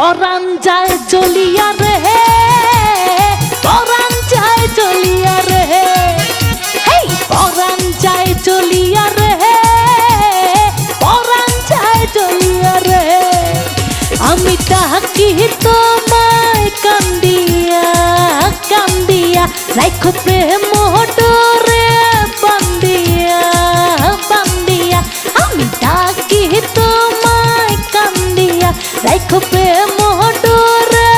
পরাণ যায় চলিয়া রে, পরাণ যায় চলিয়া রে, হেই পরাণ যায় চলিয়া রে, পরাণ যায় চলিয়া রে। আমি ডাকি তোমায় কান্দিয়া কান্দিয়া, রাখো প্রেম ডোরে বান্দিয়া বান্দিয়া। আমি ডাকি তোমায় কান্দিয়া, রাখো প্রেম ডোরে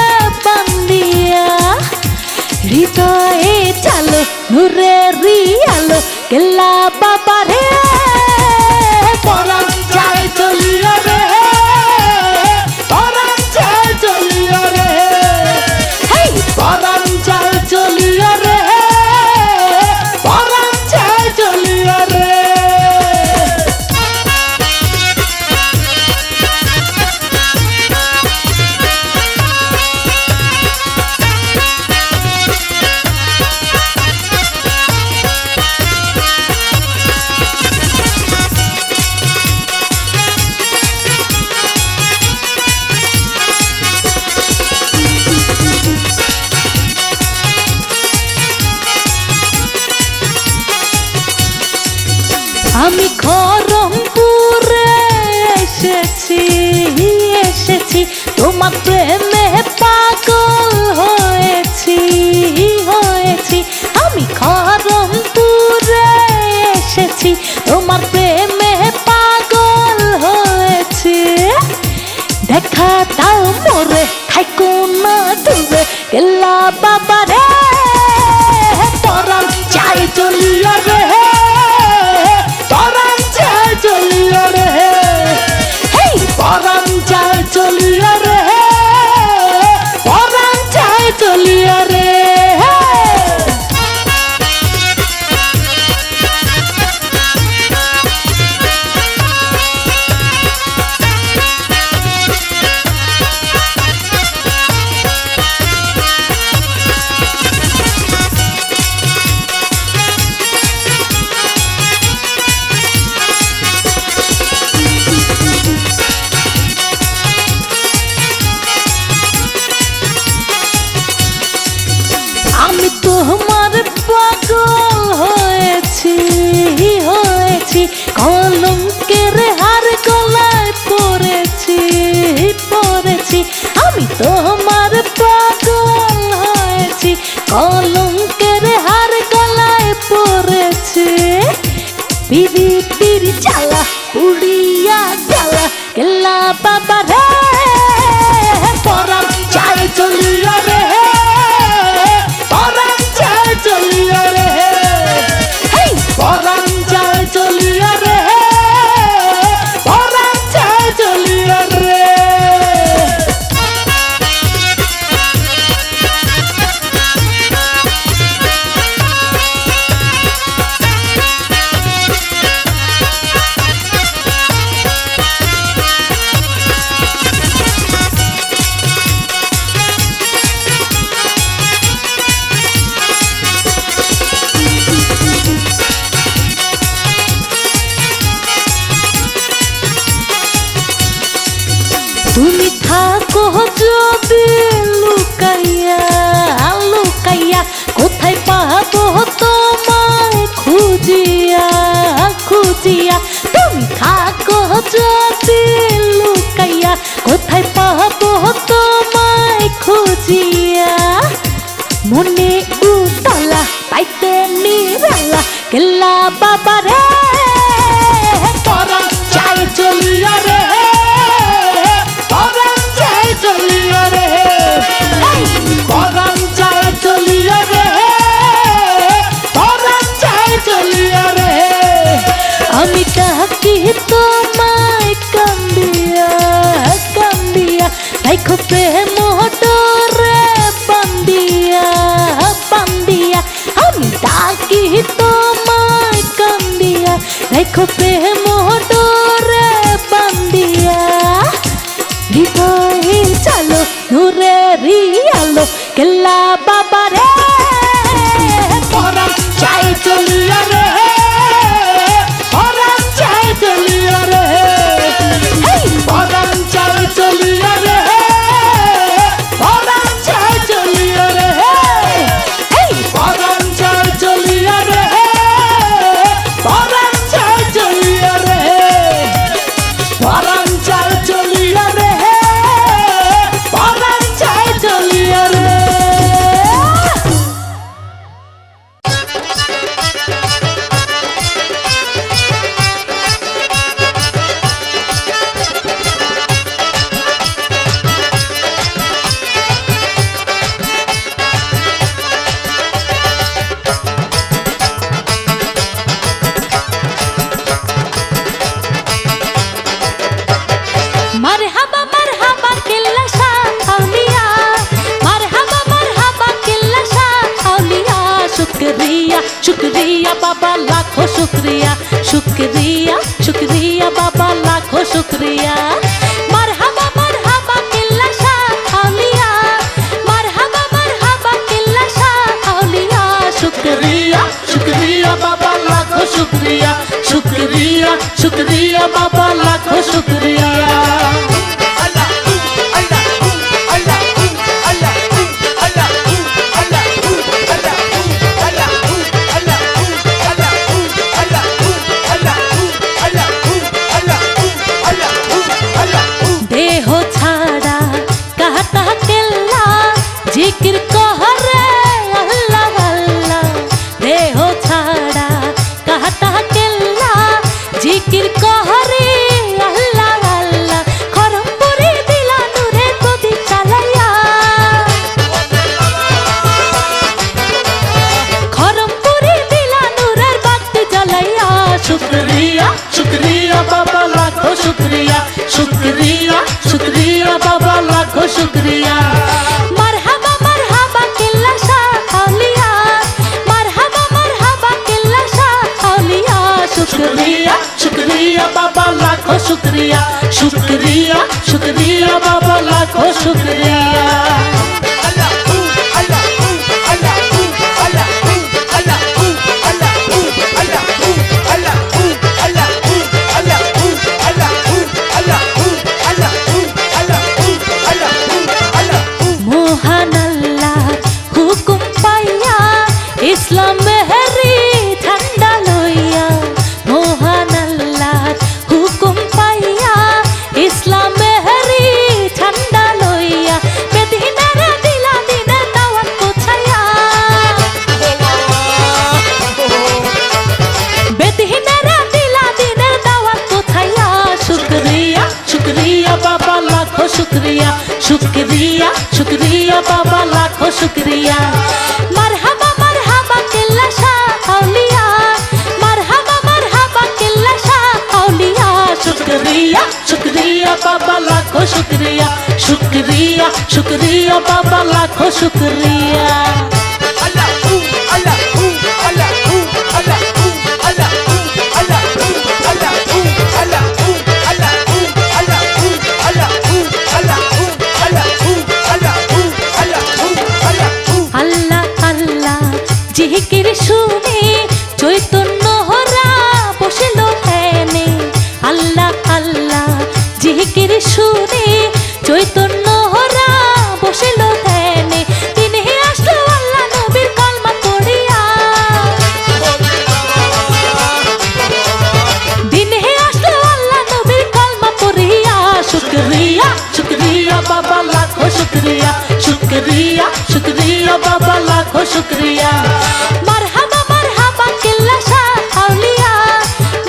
বান্দিয়া। হৃদয়ে চালো নূরেরি আলো, কেল্লা বাবা রে, পরাণ যায় চলিয়া রে, পরাণ যায় চলিয়া রে, হেই পরাণ যায় চলিয়া রে, পরাণ যায় চলিয়া রে। আমি খড়মপুরে এসেছি এসেছি, তোমার প্রেমে পাগল হয়েছি হয়েছি। আমি খড়মপুরে এসেছি, তোমার প্রেমে পাগল হয়েছি। দেখা দাও মোরে, থাইকো না দূরে, কেল্লা বাবা রে, পরাণ যায় চলিয়া রে, পরাণ যায় চলিয়া রে, হেই পরাণ যায় চলিয়া রে, পরাণ যায় চলিয়া রে। আমি তোমার পাগল হয়েছি হয়েছি, কলঙ্কের হার গলায় পড়েছি পড়েছি। আমি তোমার পাগল হয়েছি, কলঙ্কের হার গলায় পড়েছি। পিরি পিরি জ্বালা উড়িয়া জ্বালা, কেল্লা বাবা রে, পরাণ যায় চলিয়া রে, পরাণ যায় চলিয়া রে, হেই পরাণ যায় চলিয়া রে, পরাণ যায় চলিয়া রে। তুমি থাকো যদি লুকাইয়া লুকাইয়া, কোথায় পাবো তোমায় খুঁজিয়া খুঁজিয়া। তুমি থাকো যদি লুকাইয়া, কোথায় পাবো তোমায় খুঁজিয়া। মনে উতলা পাইতে নিরালা, কেল্লা বাবা রে, পরাণ যায় চলিয়া রে, পরাণ যায় চলিয়া রে, পরাণ যায় চলিয়া রে, পরাণ যায় চলিয়া রে। আমি ডাকি তোমায় কান্দিয়া কান্দিয়া, রাখো প্রেম ডোরে বান্দিয়া বান্দিয়া। আমি ডাকি তোমায় কান্দিয়া, রাখো প্রেম ডোরে বান্দিয়া। হৃদয়ে চালো নূরেরি আলো, কেল্লা বাবা রে, পরাণ যায় চলিয়া রে, পরাণ যায় চলিয়া রে, হেই পরাণ যায় চলিয়া রে। बाबा लाखों शुक्रिया शुक्रिया शुक्रिया बाबा लाखों शुक्रिया मरहबा किल्ला शाह औलिया मरहबा किल्ला शाह औलिया शुक्रिया शुक्रिया बाबा लाखों शुक्रिया शुक्रिया शुक्रिया बाबा लाखों शुक्रिया जिक्र कहरे अल्लाह अल्लाह देहो छाड़ा कहता केल्ला जिक्र कहरे अल्लाह अल्लाह खरमपुरी दिला नूरे प्रदीप चालाया खरमपुरी दिला नूरेर बाती জ্বালাইয়া शुक्रिया शुक्रिया बाबा लाखों शुक्रिया शुक्रिया शुक्रिया बाबा लाखों शुक्रिया शुक्रिया शुक्रिया बाबा लाखों शुक्रिया शुक्रिया शुक्रिया बाबा लाखों शुक्रिया मोहन अल्लाह हुकुम पाइया इस्लाम मेहरी ठंडा लोइया मोहन अल्लाह हुकुम पाइया इस्लाम मेहरी ठंडा लोइया बेदीनारे दिला दिने दावत पुछाया बेदीनारे दिला दिने दावत पुछाया शुक्रिया शुक्रिया बाबा लाखों शुक्रिया शुक्रिया शुक्रिया बाबा लाखों शुक्रिया मरहबा किल्ला शाह औलिया मरहबा किल्ला शाह औलिया शुक्रिया शुक्रिया बाबा लाखों शुक्रिया शुक्रिया शुक्रिया बाबा लाखों शुक्रिया जिकिर शुने चैतन्य हरा बसिल ध्याने अल्लाह अल्लाह जिकिर शुने चैतन्य हरा बसिल ध्याने तिनि आसलो अल्लाह नबीर कलमा पढ़िया दिने आसलो अल्लाह नबीर कलमा पढ़िया शुक्रिया शुक्रिया बाबा लाखों शुक्रिया शुक्रिया शुक्रिया बाबा लाखों शुक्रिया मरहबा किल्ला शाह औलिया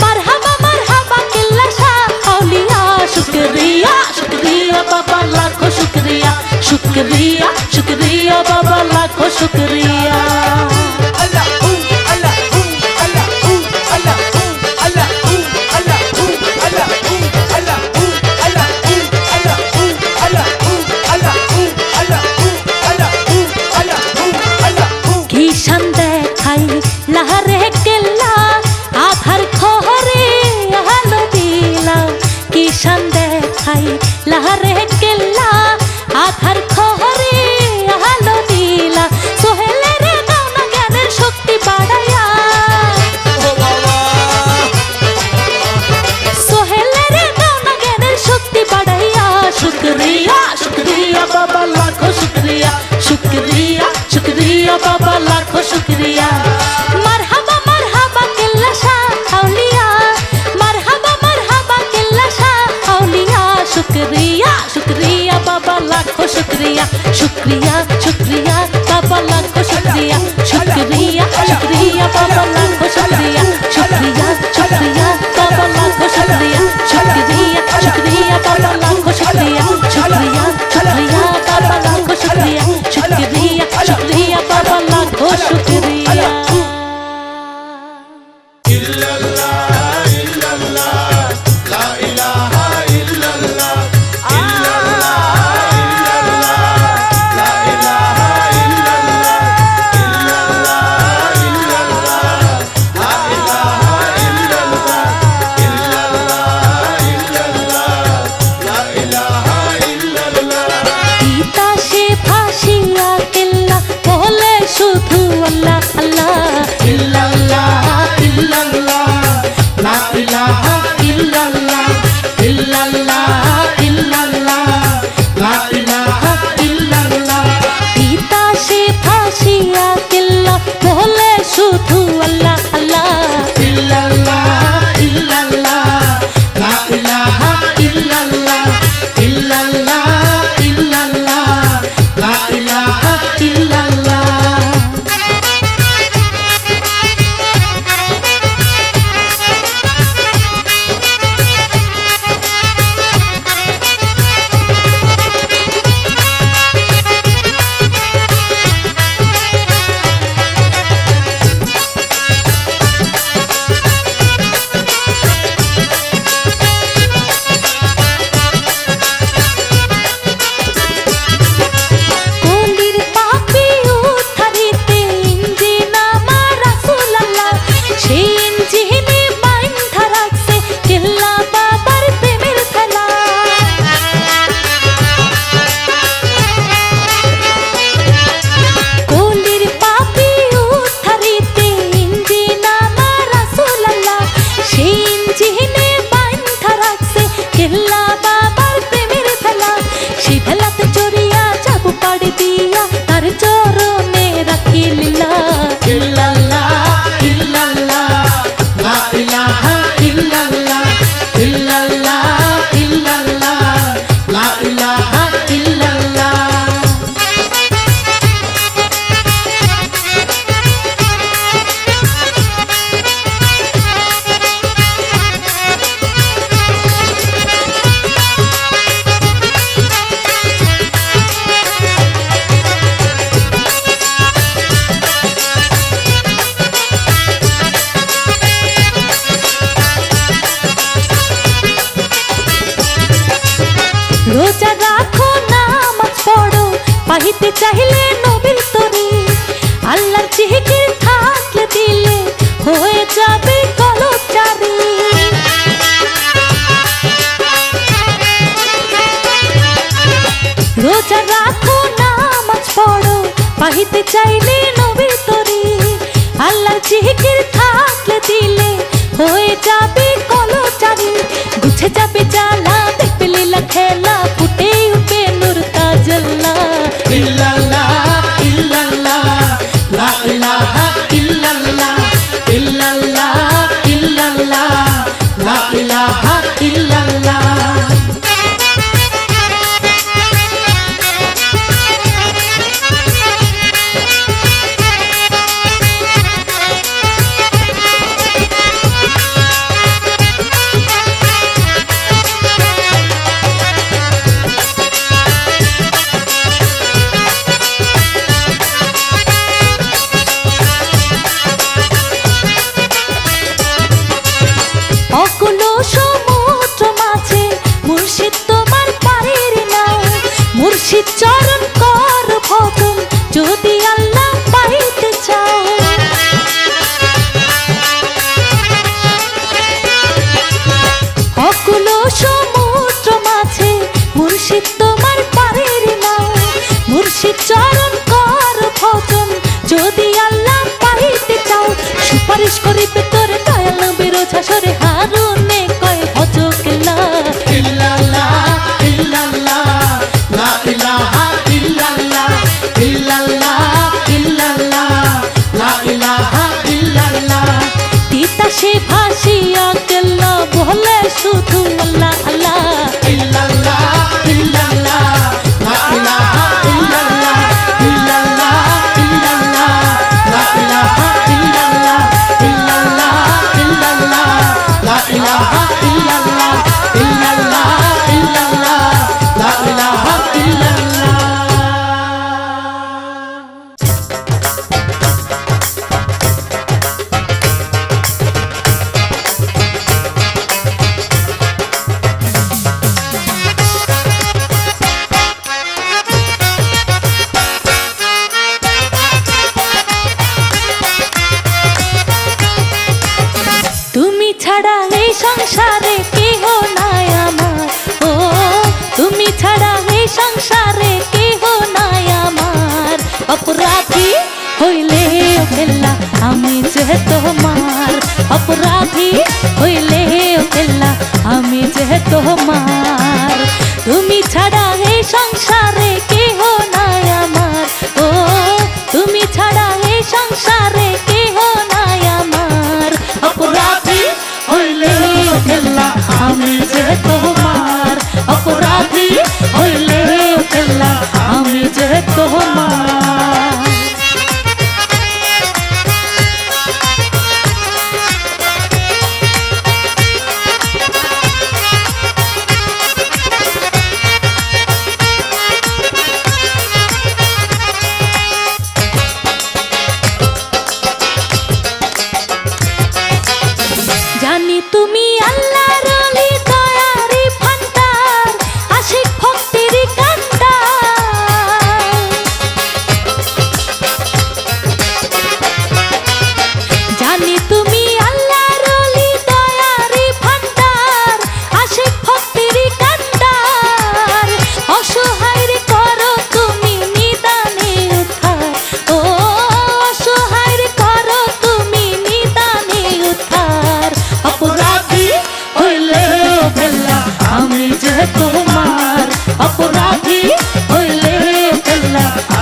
मरहबा किल्ला शाह औलिया शुक्रिया शुक्रिया बाबा लाखों शुक्रिया शुक्रिया शुक्रिया बाबा लाखों शुक्रिया लहरे केल्ला आधार खहरे आलो दिला किसान देखाई लहरे केल्ला आधार खहरे आलो दिला सोहेले रे दाना ज्ञानेर शक्ति बाड़ाया सोहेले रे दाना ज्ञानेर शक्ति बाड़ाया शुक्रिया शुक्रिया बाबा लाखों शुक्रिया शुक्रिया शुक्रिया बाबा लाखों शुक्रिया मरहबा किल्ला शाह औलिया मरहबा किल्ला शाह औलिया शुक्रिया शुक्रिया बाबा लाखों शुक्रिया शुक्रिया शुक्रिया बाबा लाखों शुक्रिया शुक्रिया शुक्रिया बाबा लाखों शुक्रिया शुक्रिया शुक्रिया बाबा लाखों शुक्रिया शुक्रिया शुक्रिया बाबा लाखों शुक्रिया शुक्रिया शुक्रिया बाबा लाखों शुक्रिया शुक्रिया शुक्रिया बाबा लाखों शुक्रिया শুধু আল্লাহ আল্লাহ। ইল্লাল্লাহ ইল্লাল্লাহ লা ইলাহা ইল্লাল্লাহ ইল্লাল্লাহ ইল্লাল্লাহ লা ইলাহা ইল্লাল্লাহ। রোজা রাখো নামাজ পড়ো পাইতে চাইলে নবীর তরি আল্লাহর জিকির থাকলে দিলে হয়ে যাবে কলবচারী। রোজা রাখো নামাজ পড়ো পাইতে চাইলে নবীর তরি আল্লাহর জিকির থাকলে দিলে হয়ে যাবে কলবচারী। গুছে যাবে জ্বালা দেখবে লীলা খেলা ফুটে উঠবে নূর তাজাল্লাহ। ইল্লাল্লাহ ইল্লাল্লাহ লা ইলাহা ইল্লাল্লাহ ইল্লাল্লাহ ইল্লাল্লাহ লা ইলাহা ইল্লাল্লাহ। অকুল সমুদ্র মাঝে মুর্শিদ তোমার পারের নাও মুর্শিদ চরণ কর ভজন যদি আল্লাহ পাইতে চাও। অকুল সমুদ্র মাঝে মুর্শিদ তোমার পারের নাও মুর্শিদ চরণ কর ভজন যদি আল্লাহ পাইতে চাও। সুপারিশ করিবে তোর দয়াল নবীর ঝাসরে হারুনে কয় ভজকেলা। ইল্লাল্লাহ ইল্লাল্লাহ লা ইলাহা ইল্লাল্লাহ ইল্লাল্লাহ ইল্লাল্লাহ লা ইলাহা ইল্লাল্লাহ। তিতাসে ভাসিয়া গেল বলে শুধু আল্লাহ আল্লাহ। ইল্লাল্লাহ ইল্লাল্লাহ লা ইলাহা ইল্লাল্লাহ ইল্লাল্লাহ ইল্লাল্লাহ লা ইলাহা ইল্লাল্লাহ ইল্লাল্লাহ ইল্লাল্লাহ লা ইলাহা ইল্লাল্লাহ ইল্লাল্লাহ ইল্লাল্লাহ লা ইলাহা ইল্লাল্লাহ। তুমি ছাড়া এই সংসারে কেহ নাই আমার ও তুমি ছাড়া এই সংসারে কেহ নাই আমার। অপরাধী হইলে ফেলা আমি যে তোমার অপরাধী হইলে ফেলা আমি যে তোমার। তুমি ছাড়া এই সংসারে কেহ নাই আমার ও তুমি ছাড়া এই সংসারে কেহ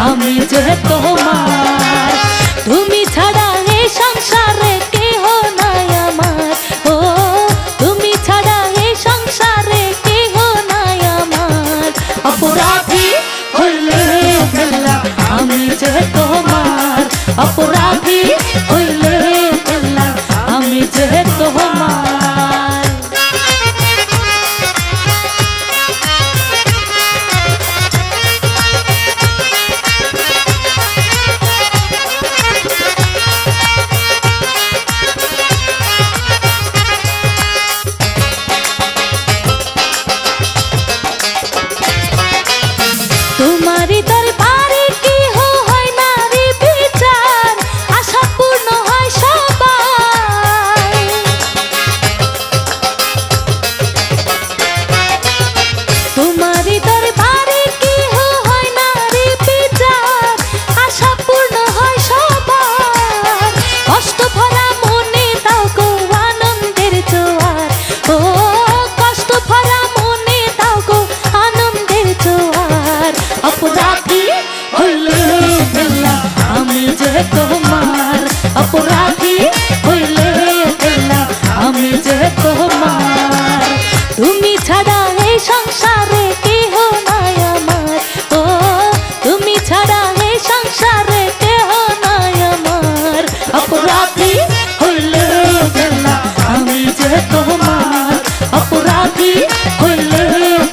আমি যে তোমার। তুমি ছাড়া এই সংসারে কেহ নাই আমার, ও তুমি ছাড়া এই সংসারে কেহ নাই আমার। অপরাধী হইলে ফেললাম আমি যে তোমার, অপরাধী হইলে ফেললাম আমি যে তোমার। তোমারই দরবারে কি হয় না রে বিচার, আশা পূর্ণ হয় সবার। তোমারই দরবারে কি হয় না রে বিচার, আশা পূর্ণ হয় সবার। কষ্ট ভরা মনে দাও গো আনন্দের জোয়ার, ও কষ্ট ভরা মনে দাও গো আনন্দের জোয়ার। অপরাধী হইলে ফেললাম আমি যে তোমার, অপরাধী হইলে ফেললাম আমি যে তোমার। তুমি ছাড়া এই সংসারে কেহ নাই আমার, ও তুমি ছাড়া এই সংসারে কেহ নাই আমার। অপরাধী হইলে ফেললাম আমি যে তোমার, অপরাধী হইলে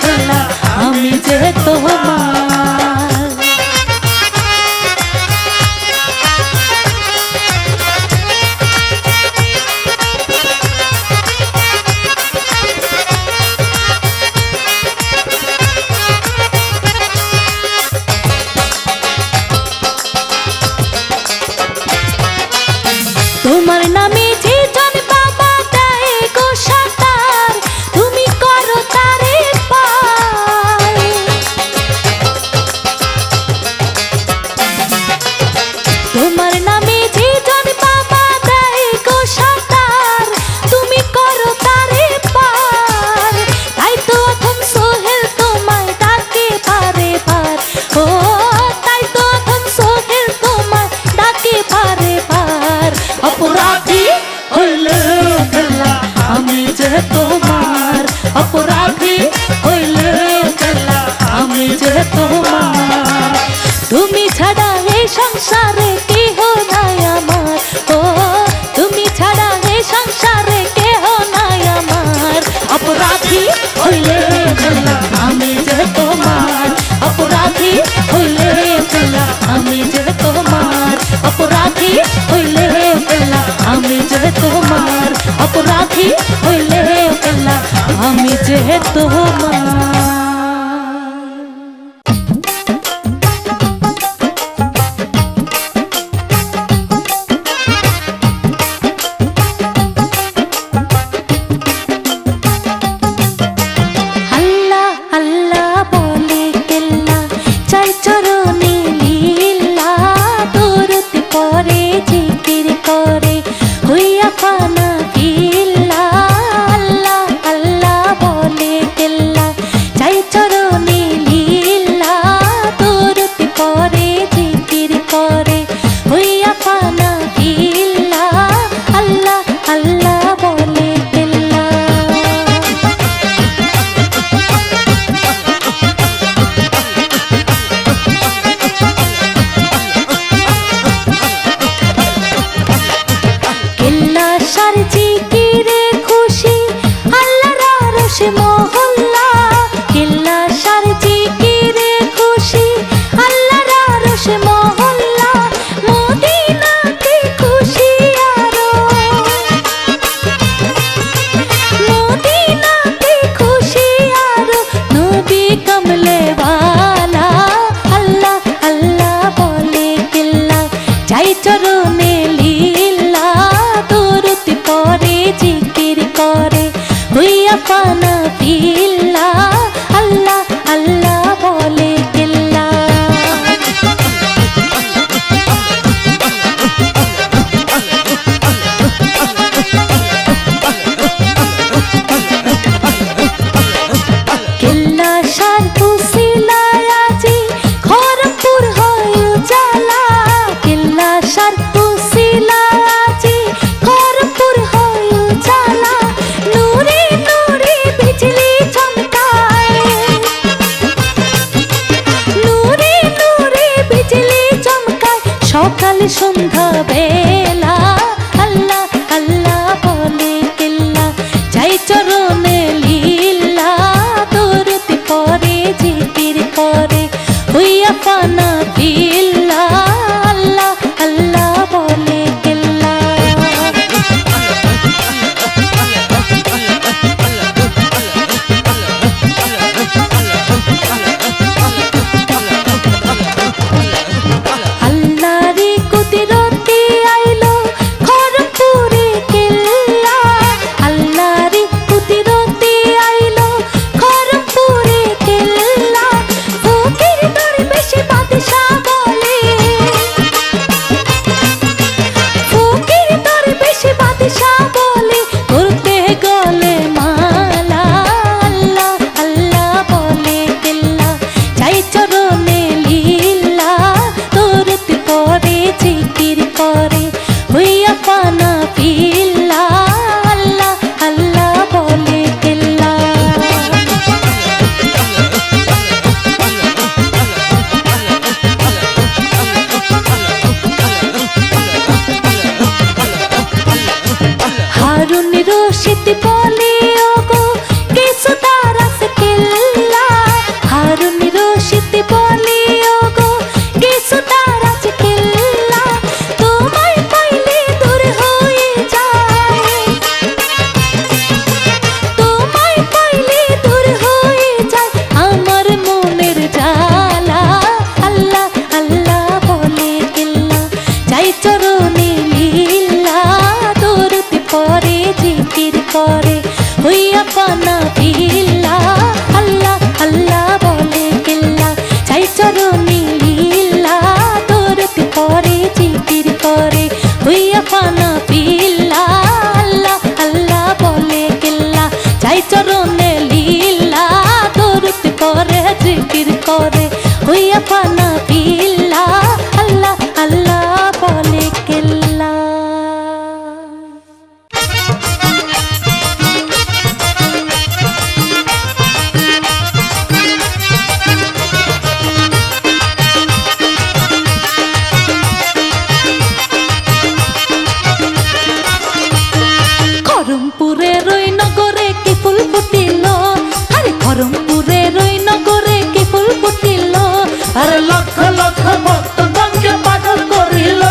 ফেললাম আমি যে তোমার। তোমার নামে যে জন বাবা দেয় গো সাঁতার, তুমি করো তারে পার। তোমার নামে যে জন বাবা দেয় গো সাঁতার, তুমি করো তারে পার। তাই তো এখন সোহেল তোমায় ডাকে পারে পার, ও তাই তো এখন সোহেল তোমায় ডাকে পারে পার। অপরাধী হইলে ফেললাম আমি যে তোমার, অপরাধী হইলে ফেললাম আমি যে তোমার। তুমি ছাড়া এই সংসারে কেহ নাই আমার, ও তুমি ছাড়া এই সংসারে কেহ নাই আমার। অপরাধী হইলে ফেললাম আমি যে তোমার, অপরাধী হইলে ফেললাম আমি যে তোমার। অপরাধী হইলে ফেললাম আমি যে তোমার, অপরাধী হইলে ফেললাম আমি যে তোমার। আল্লাহ আল্লাহ বলে কেল্লা, চাই চরণে লীলা, দূরত পরে জিকির করে হইয়া ফানা কিল্লা। আল্লাহ আল্লাহ বলে কেল্লা। সকালে সন্ধ্যা বেলা আল্লাহ আল্লাহ বলে কেল্লা চাই চরণে লীলা দরুদ পরে জিকির করে হইয়া পানা বিল্লা আল্লাহ আল্লাহ বলে কেল্লা আল্লাহরি কুদরতে আইলো খড়গপুরে কেল্লা আল্লাহরি কুদরতে আইলো খড়গপুরে কেল্লা ফকির দরবেশে বাদশা বলে ফকির দরবেশে বাদশা বলে করতে গলে মালা আল্লাহ আল্লাহ বলে কেল্লা চাই চরণে লীলা দরুদ পরে জিকির করে হইয়া পানা পিল্লা আল্লাহ আল্লাহ বলে কেল্লা হারুন রশিদ বলে ওগো কিছু তারাস কেল্লা হারুন রশিদ বলে ওগো কিছু তারাস কেল্লা তোমায় পাইলে দূর হয়ে যায় তোমায় পাইলে দূর হয়ে যায় আমার মনের জ্বালা আল্লাহ আল্লাহ বলে কেল্লা চাই চরণে লীলা দরুদ পরে জিকির করে হইয়া পানা বিল্লা আল্লাহ আল্লাহ বলে কেল্লা চাই চরণে লীলা দরুদ পরে জিকির করে হইয়া পানা বিল্লা আল্লাহ আল্লাহ বলে কেল্লা চাই চরণে লীলা দরুদ পরে জিকির করে হইয়া পানা বিল্লা আল্লাহ আল্লাহ বলে কেল্লা খরমপুরের ওই নগরে কি ফুল ফুটিল আরে খরমপুরের ওই নগরে কি ফুল ফুটিল আরে লক্ষ লক্ষ ভক্তগণকে পাগল করিল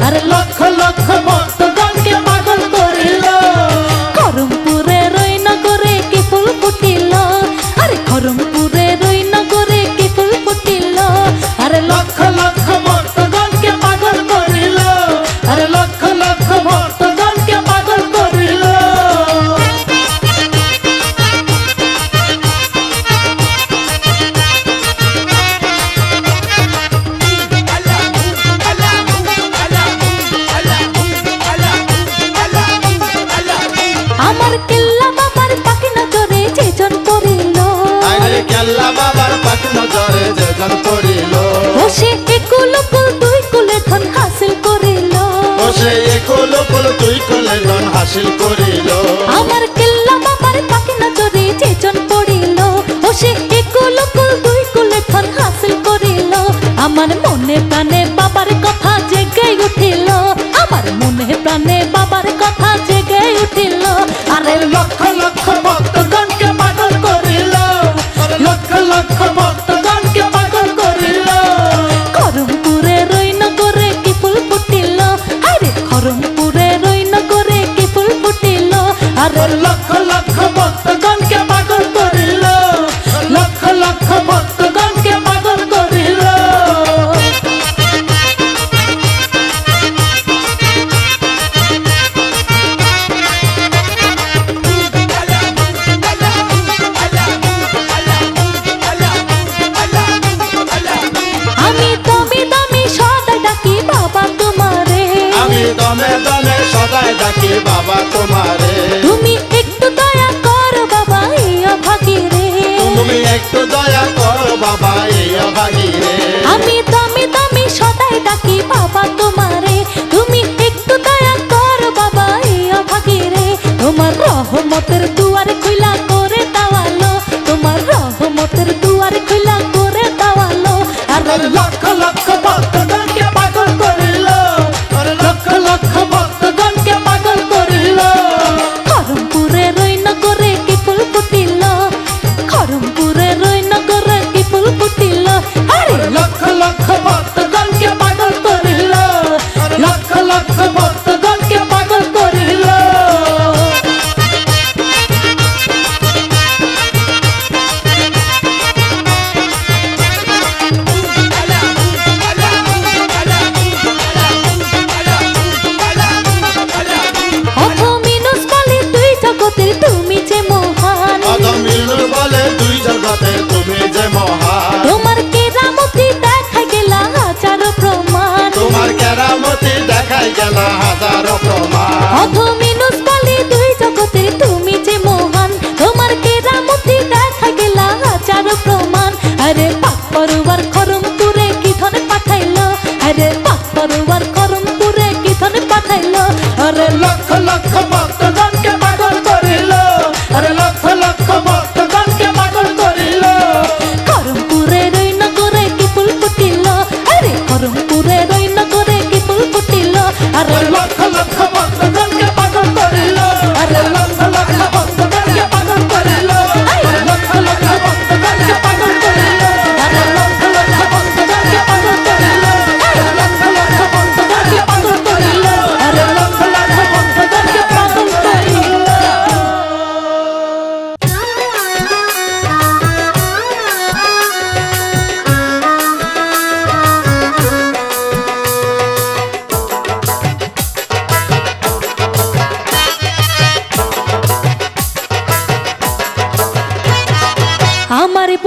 আরে লক্ষ লক্ষ ভক্তগণকে পাগল করিল খরমপুরের ওই নগরে কি ফুল ফুটিল আরে খরমপুরের ওই নগরে কি ফুল ফুটিল আরে লক্ষ লক্ষ ভক্তগণকে পাগল করিল আরে লক্ষ লক্ষ ভক্তগণকে পাগল করিল আমার কেল্লা বাবার পাখি নজরে যেজন করিল আরে কেল্লা বাবার পাখি নজরে যেজন পড়িল বসে একুল কুল দুই কুলে ধন হাসিল করিল বসে একুল কুল তুই কুলে ধন হাসিল করিল আমার কেল্লা বাবার পাখি নজরে যেজন পড়িল বসে একুল কুল দুই কুলে ধন হাসিল করিল আমার মনে প্রাণে বাবার কথা জেগে উঠিল আমার মনে প্রাণে বাবার কথা জেগে উঠিল আরে লক্ষ লক্ষ ভক্তগণকে পাগল করিল লক্ষ লক্ষ ভক্তগণকে পাগল করিল খরমপুরের ওই নগরে কি ফুল ফুটিল আরে খরমপুরের ওই নগরে কি ফুল ফুটিল আরে লক্ষ লক্ষ ভক্তগণকে পাগল করিল লক্ষ লক্ষ ভক্তগণকে পাগল করিল আমি দমে দমে সদা ডাকি বাবা তোমারে আমি দমে দমে সদাই ডাকি বাবা তোমারে তুমি একটু দয়া করো বাবা ইয়া ভাগিরে তুমি একটু দয়া করো বাবা এই অভাগীরে আমি দমে দমে সদাই ডাকি বাবা তোমারে তুমি একটু দয়া করো বাবা ইয়া ভাগিরে তোমার রহমতের দুয়ার খুলা করে দাওয়ালো তোমার রহমতের দুয়ার খুলা করে দাওয়ালো আর লক্ষ লক্ষ ভক্তগণকে পাগল করে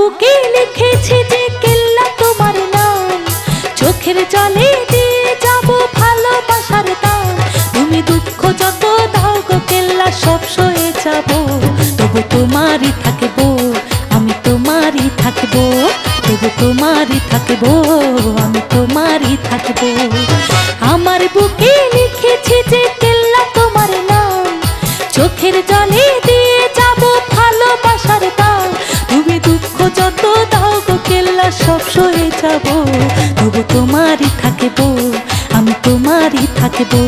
বুকে লিখেছি যে কেল্লা তোমার নাম, চোখের জলে দিয়ে যাব ভালোবাসার দাম। তুমি দুঃখ যত দাও গো কেল্লা সব সয়ে যাব, তবু তোমারই থাকবো, আমি তোমারই থাকবো, তবু তোমারই থাকবো, আমি তোমারই থাকবো। আমার বুকে লিখেছি যে কেল্লা তোমার নাম, চোখের জলে দিয়ে যাব ভালোবাসার দাম। তুমি দুঃখ যত দাও গো কেল্লা সব সয়ে যাব, তবু তোমারই থাকবো, আমি তোমারই থাকবো,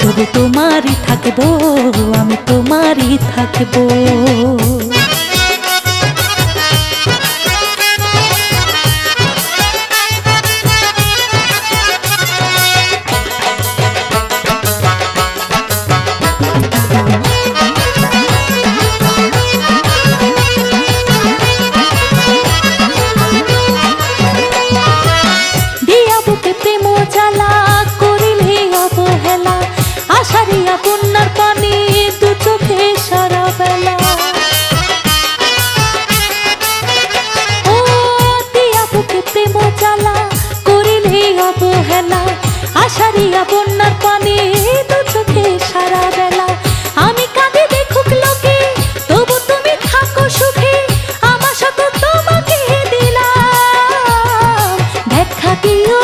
তবু তোমারই থাকবো, আমি তোমারই থাকবো। আশারিয়া বন্যার পানি দু চোখে সারা বেলা, ও দিয়া বুকে প্রেম জ্বালা করিলে অবহেলা। আশারিয়া বন্যার পানি দু চোখে সারা বেলা, আমি কাঁদে দেখুক লোকে তবু তুমি থাকো সুখে, আমার সাথে তোমাকে দিলাম। দেখা দিও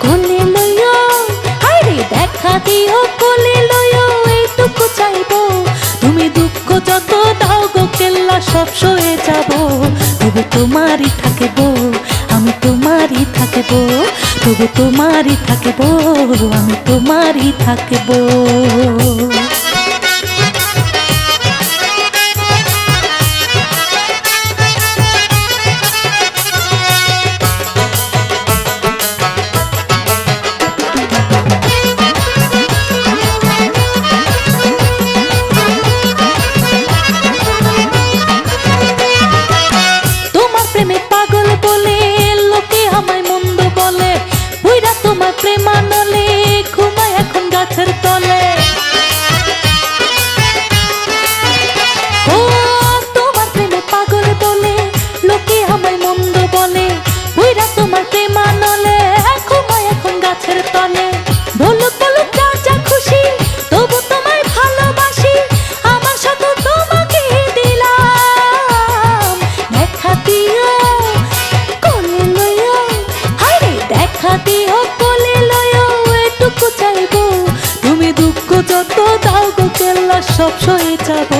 কোলে লইও, আরে দেখা দিও কোলে লইও, এইটুকু চাইবো। তুমি দুঃখ যত দাও গো কেল্লা সব সয়ে যাব, তবু তোমারই থাকবো, আমি তোমারই থাকবো, তবু তোমারই থাকবো, আমি তোমারই থাকবো। প্রেমানলে ঘুমায় এখন গাছের তলে, ও তোমার প্রেমে পাগল বলে লোকে আমায় মন্দ বলে, বুইরা তোমার প্রেমানলে ঘুমায় এখন গাছের তলে। বলুক বলুক যা যা খুশি তবু তোমায় ভালোবাসি, আমার সাথে তোমাকে দিলাম। দেখা দিও কোলে লইও, হায়রে দেখা দিও কোলে লইও, এটুকু চাইবো। তুমি দুঃখ যত দাও গো কেল্লা সব সয়ে যাব,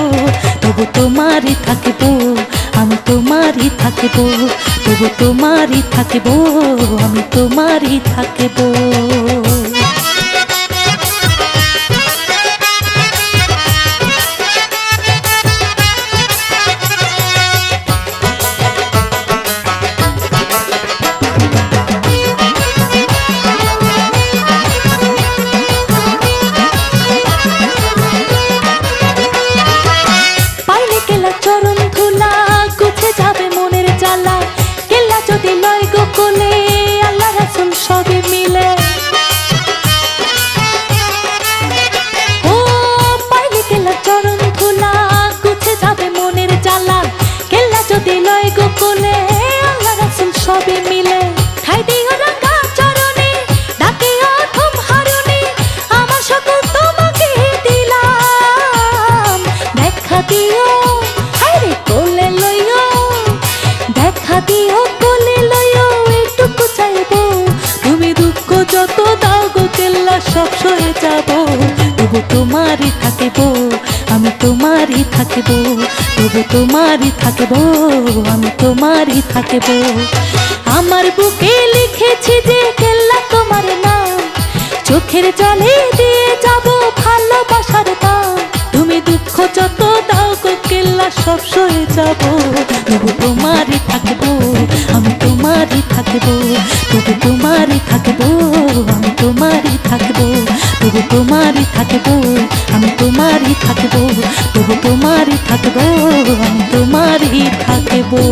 তবু তোমারই থাকবো, আমি তোমারই থাকবো, তবু তোমারই থাকবো, আমি তোমারই থাকবো। চরণ ধুলা গুছে যাবে মনের জ্বালা, কেল্লা যদি লয় গো কোলে আল্লাহ রাসূল সবে মিলে। ও পাইলে কেল্লা চরণ ধুলা গুছে যাবে মনের জ্বালা, কেল্লা যদি লয় গো কোলে আল্লাহ রাসূল সবে মিলে। ঠাই দিও রাঙা চরণে ডাকিও ঘুম হারুনি, আমার সাথে তোমাকে দিলাম। দেখা দিও কোলে লইও, দেখা দিও কোলে লইও, এইটুকু চাইবো। তুমি দুঃখ যত দাও গো কেল্লা সব সয়ে যাব, তবু তোমারই থাকবো, আমি তোমারই থাকবো, তবু তোমারই থাকবো, আমি তোমারই থাকবো। আমার বুকে লিখেছি যে কেল্লা তোমার নাম, চোখের জলে দিয়ে যাব ভালোবাসার দাম। তুমি দুঃখ যত দাও গো কেল্লা সব সয়ে যাব, তবু তোমারই থাকবো, আমি তোমারই থাকবো, তবু তোমারই থাকবো, আমি তোমারই থাকবো, তবু তোমারই থাকবো, আমি তোমারই থাকবো, তবু তোমারই থাকবো, আমি তোমারই থাকবো।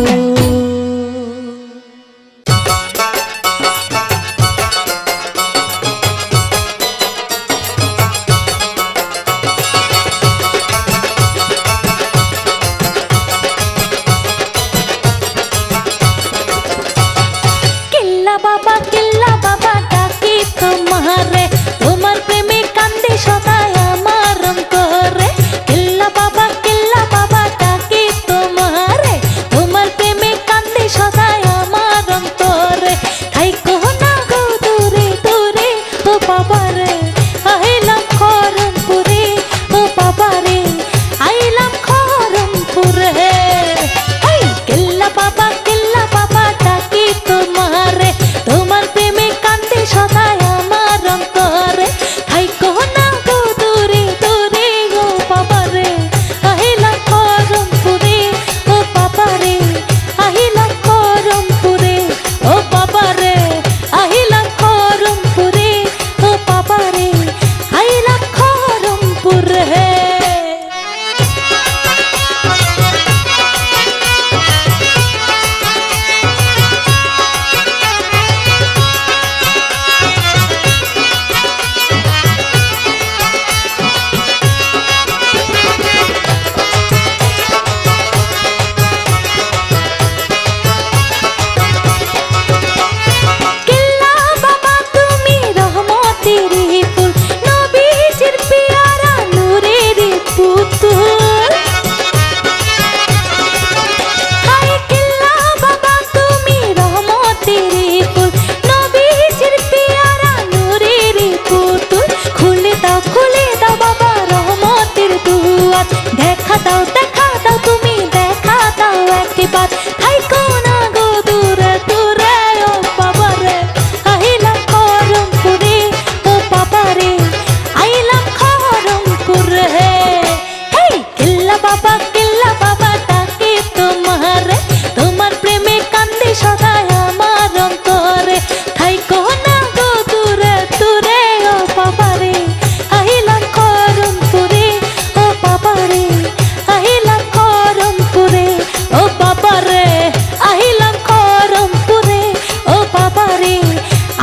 বাবারে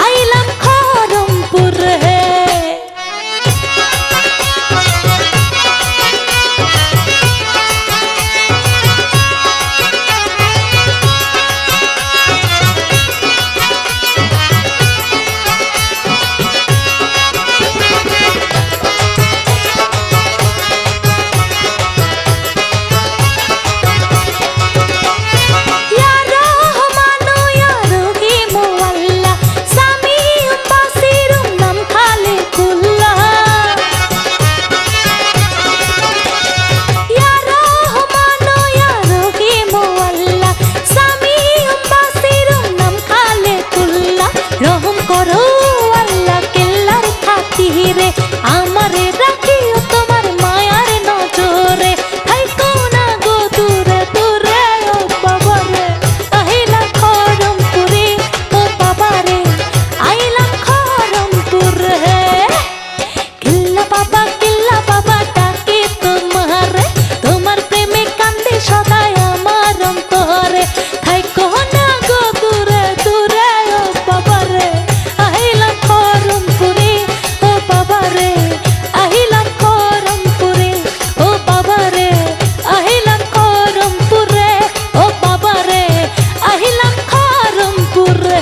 আইলাম খরমপুর হে। আমারে রাখিও তোমার মায়ার নজরে থাইকো না গো দূরে দূরে ও বাবারে আইলাম খরমপুরে ও বাবারে আইলাম খরমপুর হে। কিল্লা বাবা ডাকে তোমারে তোমার প্রেমে কান্দে সদাই আমার অন্তরে থাইকো না গো দূরে দূরে ও বাবারে আইলাম খরমপুরে ও বাবারে আহিলাম খরমপুরে ও বাবারে আহিলাম খরমপুরে ও বাবারে আহিলাম খরমপুরে।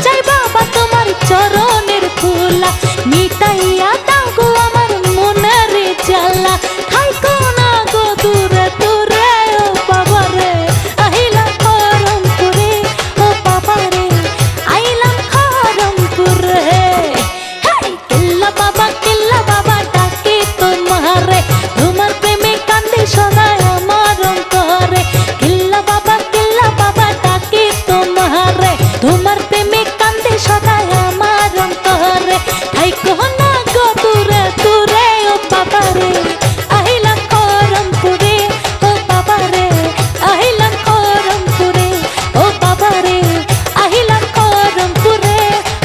চাই বাবা তোমার চরণের ফুলা মিটাইয়া দাও গো আমার মনের জ্বালা থাইকো না গো দূরে দূরে ও বাবারে আইলাম খরমপুরে ও বাবারে আইলাম খরমপুরে। কিল্লা বাবা ডাকে তোমারে তোমার প্রেমে কান্দে সদাই আমার অন্তরে কিল্লা বাবা ডাকে তোমারে তোমার প্রেমে কান্দে সদাই আমার অন্তরে থাইকো না গো দূরে দূরে ও বাবারে আইলাম খরমপুরে ও বাবারে আইলাম খরমপুরে ও বাবারে আইলাম খরমপুরে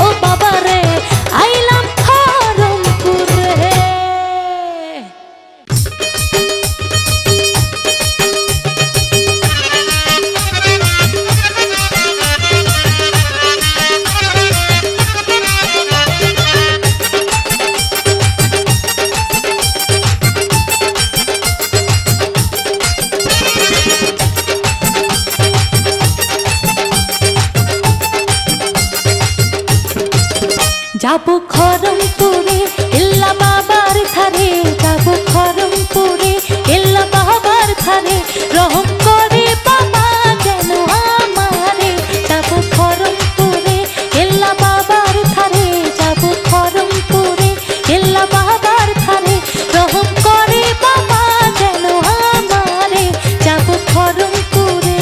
ও বাবারে আইলাম খরমপুরে। যাবো খরমপুরে এল্লা বাবার ধারে যাবো খরমপুরে এল্লা বাবার ধারে রহম করে বাবা যেন আমারে যাবো খরমপুরে এল্লা বাবার ধারে যাবো খরমপুরে এল্লা বাবার ধারে রহম করে বাবা যেন আমারে যাবো খরমপুরে।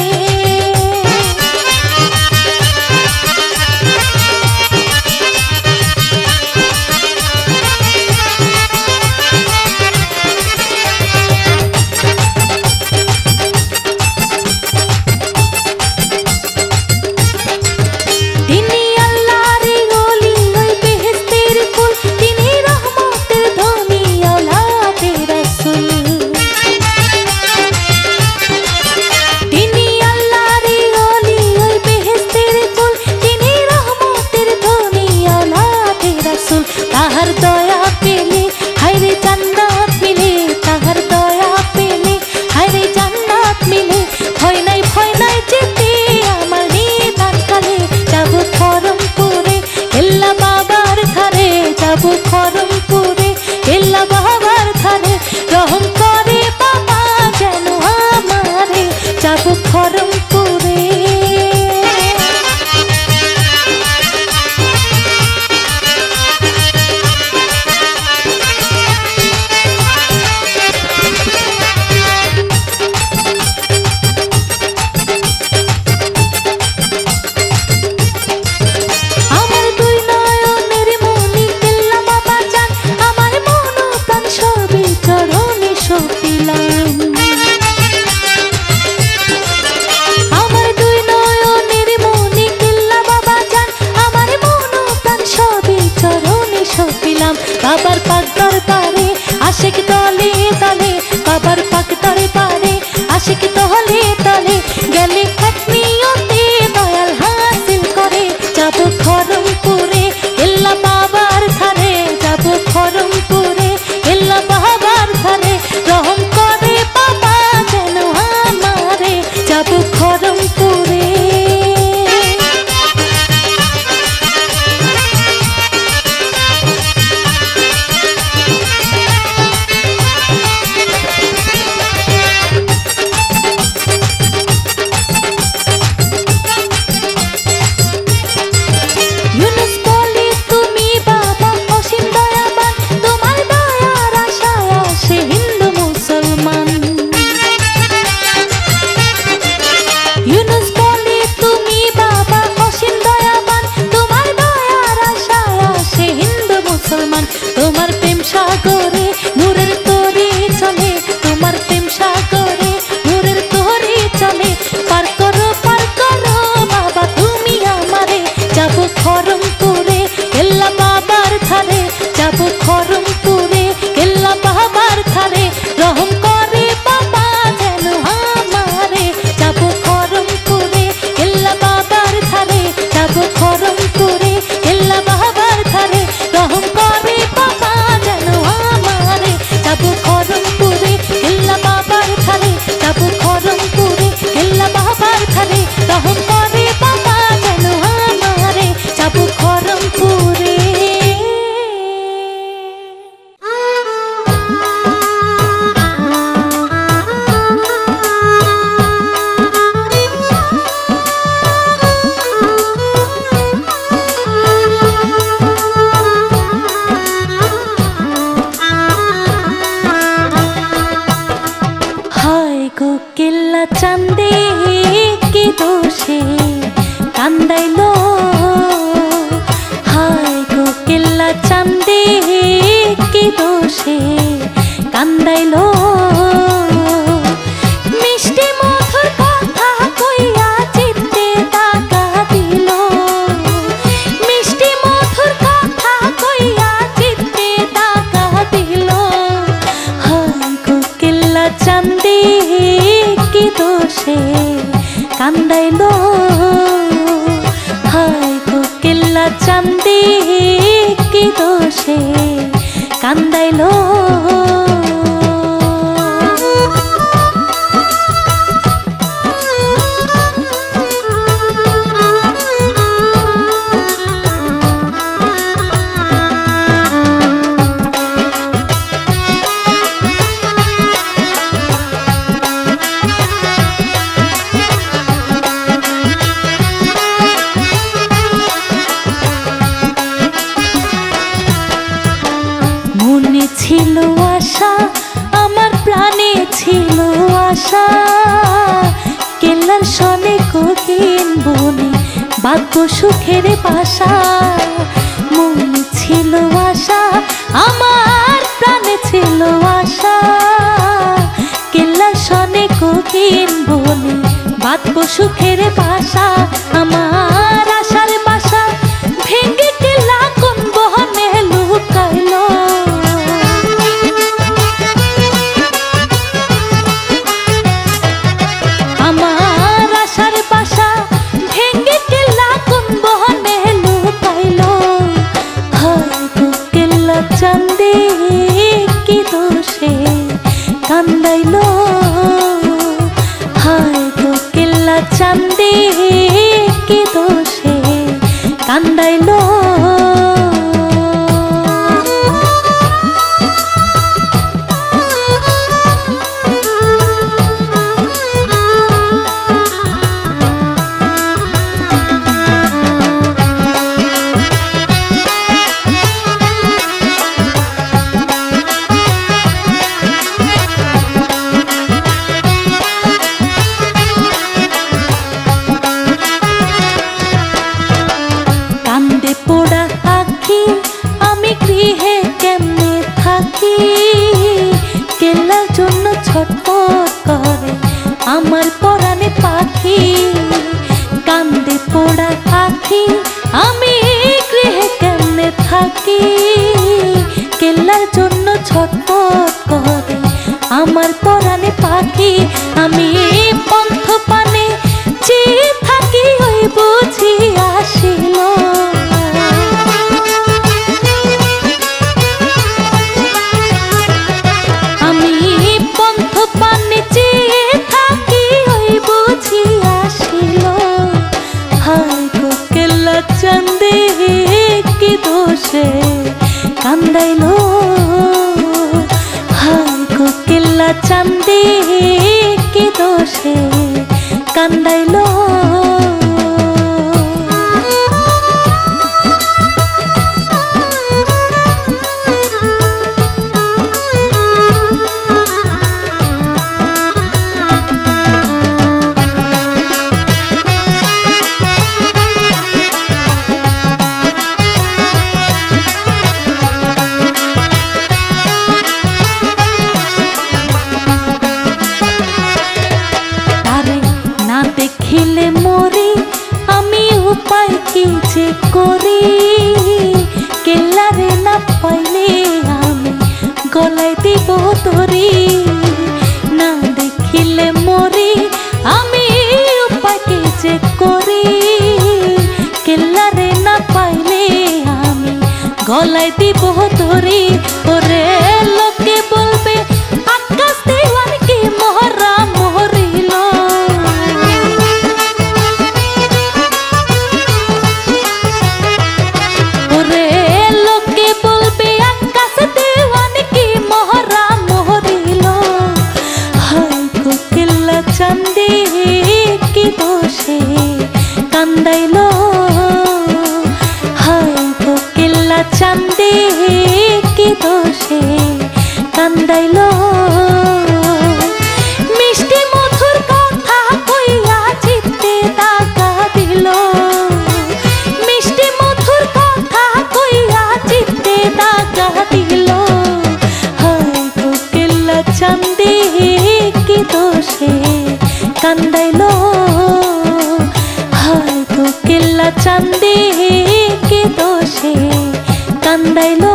খরমপুরে। বাবার পাকদার পারে আশিক দলে দলে, বাবার পাকদার পারে আশিক দলে দলে, গেলে এক নিয়তে দয়াল হাসিল করে, যাব খরমপুরে এল্লা বাবার ধারে, যাব খরমপুরে এল্লা বাবার ধারে, রহম করে বাবা যেন আমারে, যাব খরমপুরে। ইউনুস বলে তুমি বাবা অসীম দয়াবান, তোমার দয়ার আশায় আসে হিন্দু মুসলমান। ইউনুস বলে তুমি বাবা অসীম দয়াবান, তোমার দয়ার আশায় আসে হিন্দু মুসলমান। তোমার প্রেম সাগরে নূরের তরি চলে, তোমার প্রেম সাগরে নূরের তরি চলে, পার করো বাবা তুমি আমারে, যাব খরমপুরে এল্লা বাবার ধারে, যাব খরমপুরে এল্লা বাবার ধারে, রহম করে বাবা যেন আমারে, যাব খরমপুরে এল্লা বাবার ধারে, যাব খরমপুরে এল্লা বাবার ধারে, রহম করে বাবা যেন আমারে, যাব খরমপুরে এল্লা বাবার ধারে, যাব খরমপুরে এল্লা বাবার ধারে, রহম করে বাবা যেন আমারে, যাব খরমপুরে। হায় গো কেল্লা চান্দে কি দোষে কান্দাইলো, হায় গো কেল্লা চান্দে কি দোষে কান্দাইলো, মিষ্টি মধুর কথা কইয়া চিত্তে টাকা দিল, মিষ্টি মধুর কথা কইয়া চিত্তে টাকা দিল, হায় গো কেল্লা চান্দে কি দোষে কান্দাইলো, হায় গো কেল্লা চান্দে কি দোষে কান্দাইলো। মনে ছিল আশা, আমার প্রাণে ছিল আশা, কেল্লার সনে কদিন বনে বাদ্য সুখের বাসা, মনে ছিল আশা, আমার প্রাণে ছিল আশা, কেল্লার সনে কদিন বনে বাদ্য সুখের বাসা, আমার আশার বাসা ভেঙে কেল্লা কোন বহনে লুকাইলো, আমার আশার বাসা ভেঙে কেল্লা কোন বহনে লুকাইলো, হায় গো কেল্লা চান্দে কি দোষে কান্দাইলো, হায় গো কেল্লা চান্দে কি দোষে কান্দাইলো। ছটফট করে আমার পরাণে পাখি, কান্দে পোড়া পাখি আমি গৃহে কেমনে থাকি, তোমার জন্য ছটফট করে আমার পরাণে পাখি। আমি পন্থ পানে চেয়ে থাকি ওই বুঝি আসিল। আমি পন্থ পানে চেয়ে থাকি ওই বুঝি আসিল। হায় কোকিলা চাঁদে কি দোষে কান্দাইলো, হায় কোকিলা চাঁদে কি দোষে কান্দাইলো। দেখিলে মরি আমি উপায় কি যে করি, কেল্লারে না পাইলে আমি গলায় দিব তরি। না দেখিলে মরি আমি উপায় কি যে করি, কেল্লারে না পাইলে আমি গলায় দিব তরি। ওরে লোকে বলবে আকাশ দেওয়ান কি মহরা মহরিল। চাঁদে কি দোষে কান্দাইলো, হায় কোকিলা চাঁদে কি দোষে কান্দাইলো। মিষ্টি মধুর কথা কইয়া চিত্তে দাগা দিল, মিষ্টি মধুর কথা কইয়া চিত্তে দাগা দিল। হায় কোকিলা চাঁদে কি দোষে কান্দাইলো, হায় কোকিলা চাঁদে কি দোষে কান্দাইলো,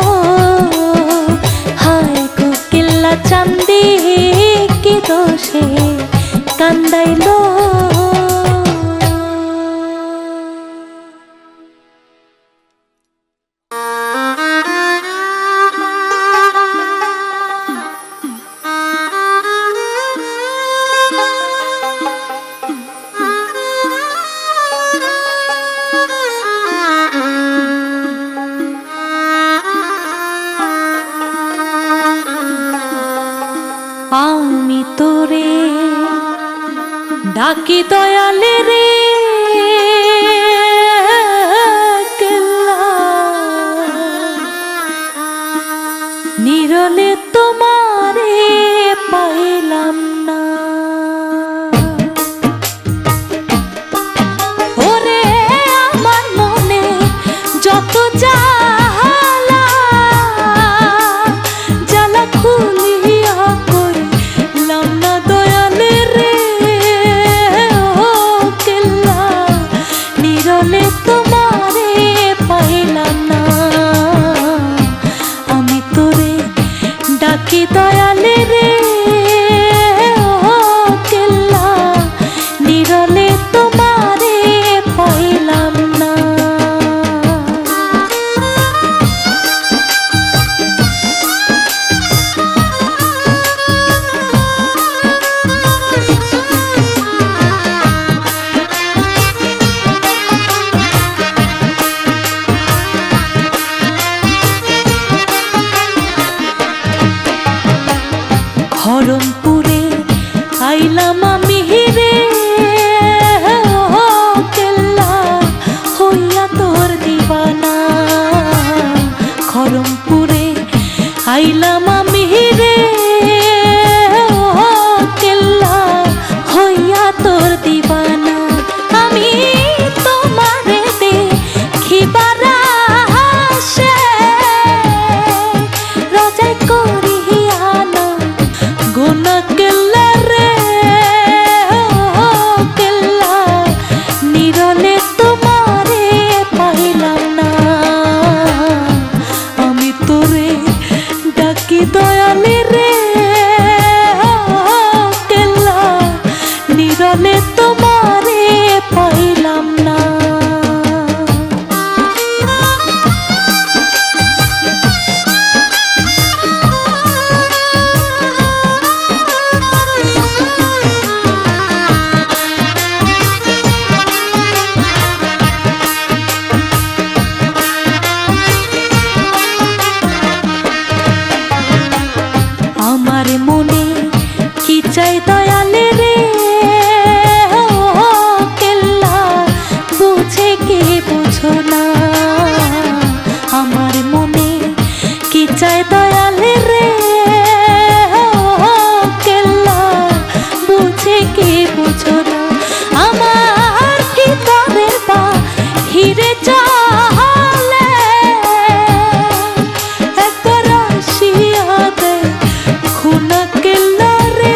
হায় কোকিলা চাঁদে কি দোষে কান্দাইলো। আমি তোরে ডাকি দয়ালে রে কেল্লা, নিরলে তোমারে পাইলাম না। ওরে আমার মনে যত জ্বালা, জ্বালা খুলিয়া কইলাম না দয়ালে রে ও কেল্লা, নিরলে তোমারে পাইলাম না। আমি তোরে ডাকি দয়ালে রে ও কেল্লা, নিরলে তোমারে পাইলাম না। হরমপুরে আইলাম আমি রে ও কেল্লা, হইয়া তোর দিবানা। খরমপুরে আইলাম আমি রে ও কেল্লা, হইয়া তোর দিবানা। আমি তোমারে দেখিবার আশে রজাই করিয়া না গোনা কেল্লা রে ও কেল্লা, নিরলে তোমারে পাইলাম না। আমি তোরে ডাকি দয়ালে রে কেল্লা নিরলে তোমারে পাইলাম না। আমার মনে কি চাই দয়ালে রে কেল্লা বুঝে কি বুঝো না। আমার মনে কি চাই দয়ালে রে কেল্লা বুঝে কি বুঝো না। আমার ভিতরের বা হিরে চালে একবার আসিয়া দে খুনা কেল্লা রে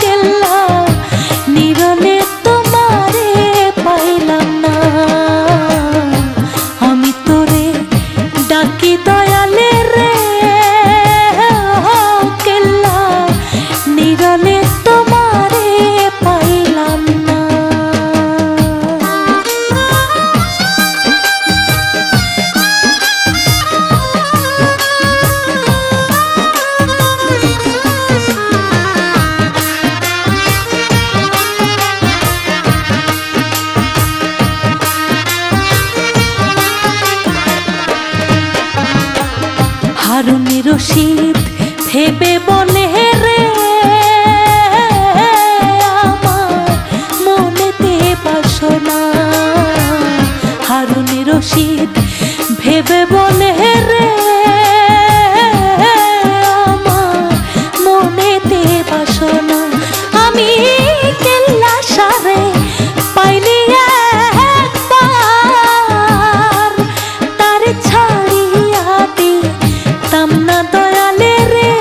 কেল্লা নিরলে তোমারে পাইলাম না। আমি তোরে ডাকি দয়ালে রে কেল্লা নিরলে তোমারে পাইলাম না। হারুন রশিদ ভেবে বলে রে আমার মনেতে বাসনা। হারুন রশিদ ভেবে বলে রে আমার মনেতে বাসনা। আমি কেল্লা সারে পাইনি একবার তার ছাড়িয়া দিতাম না দয়ালে রে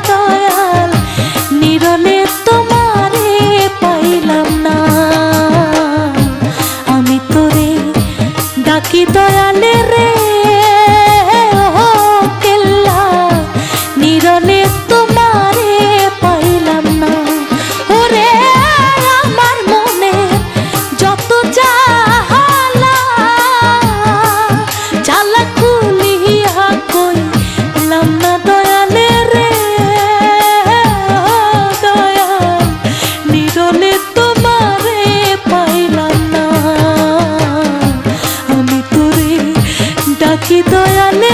দয়াল নিরলে তোমারে পাইলাম না। আমি তোরে ডাকি দয়ালে রে কেল্লা নিরলে তোমারে পাইলাম না। ওরে আমার মনে যত জ্বালা জ্বালা খুলিয়া কইলাম না দয়ালে রে দয়াল নিরলে তোমারে পাইলাম না। আমি তোরে ডাকি দয়ালে